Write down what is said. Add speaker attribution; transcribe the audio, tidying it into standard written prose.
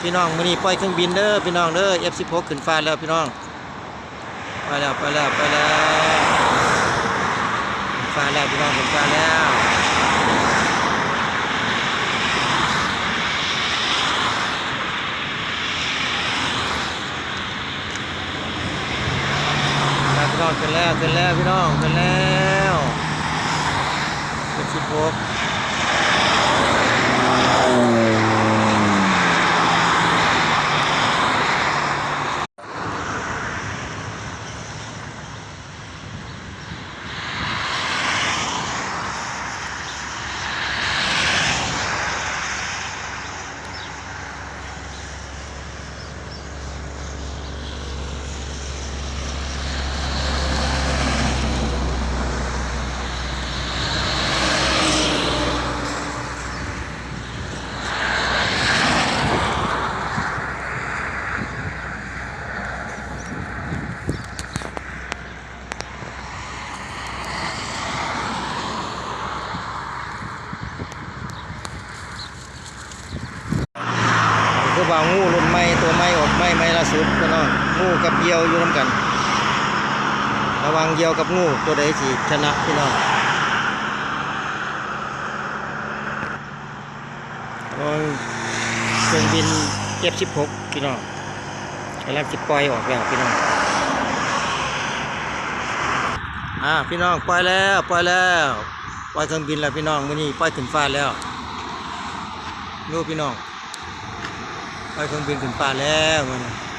Speaker 1: พี่น้องมื้อนี้ปล่อยเครื่องบินเด้อพี่น้องเด้อ F16 ขึ้นฟ้าแล้วพี่น้องไปแล้วฟ้าแล้วพี่น้องขึ้นฟ้าแล้วพี่น้องขึ้นแล้วพี่น้องขึ้นแล้ว F16คือว่างูรุ่นใหม่ตัวใหม่ออกใหม่ล่าสุดพี่น้องงูกับเหยี่ยวอยู่นำกันระวังเหยี่ยวกับงูตัวใดสิชนะพี่น้องเครื่องบิน F16 พี่น้องกำลังสิปล่อยออกแล้วพี่น้องพี่น้องปล่อยเครื่องบินแล้วพี่น้องมื้อนี้ปล่อยขึ้นฟ้าแล้วดูพี่น้องปล่อยเครื่องบินขึ้นฟ้าแล้วมื้อนี้